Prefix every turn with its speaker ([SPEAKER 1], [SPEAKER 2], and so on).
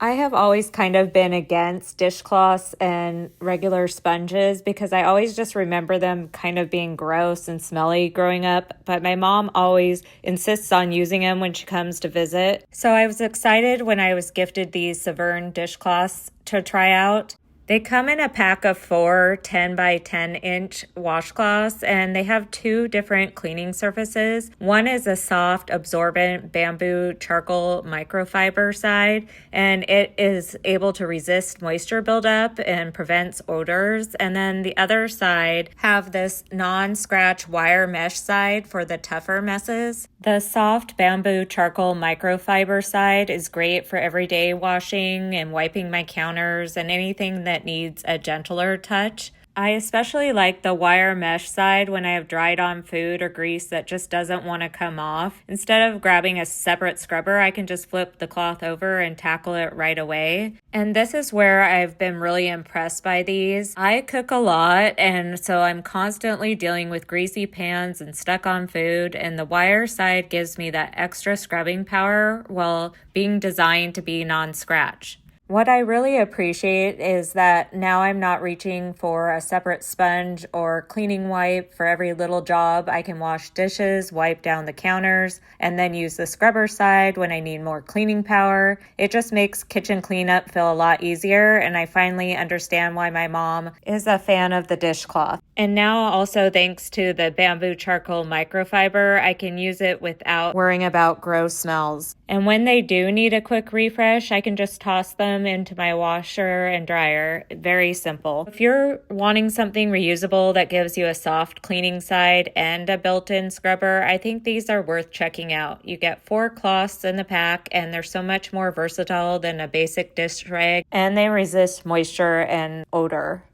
[SPEAKER 1] I have always kind of been against dishcloths and regular sponges because I always just remember them kind of being gross and smelly growing up, but my mom always insists on using them when she comes to visit. So I was excited when I was gifted these Severn dishcloths to try out. They come in a pack of 4 10 by 10 inch washcloths, and they have 2 different cleaning surfaces. One is a soft, absorbent bamboo charcoal microfiber side, and it is able to resist moisture buildup and prevents odors. And then the other side have this non-scratch wire mesh side for the tougher messes. The soft bamboo charcoal microfiber side is great for everyday washing and wiping my counters and anything that needs a gentler touch. I especially like the wire mesh side when I have dried on food or grease that just doesn't want to come off. Instead of grabbing a separate scrubber, I can just flip the cloth over and tackle it right away. And this is where I've been really impressed by these. I cook a lot, and so I'm constantly dealing with greasy pans and stuck on food, and the wire side gives me that extra scrubbing power while being designed to be non-scratch. What I really appreciate is that now I'm not reaching for a separate sponge or cleaning wipe for every little job. I can wash dishes, wipe down the counters, and then use the scrubber side when I need more cleaning power. It just makes kitchen cleanup feel a lot easier, and I finally understand why my mom is a fan of the dishcloth. And now also thanks to the bamboo charcoal microfiber, I can use it without worrying about gross smells. And when they do need a quick refresh, I can just toss them into my washer and dryer. Very simple. If you're wanting something reusable that gives you a soft cleaning side and a built-in scrubber, I think these are worth checking out. You get 4 cloths in the pack, and they're so much more versatile than a basic dish rag, and they resist moisture and odor.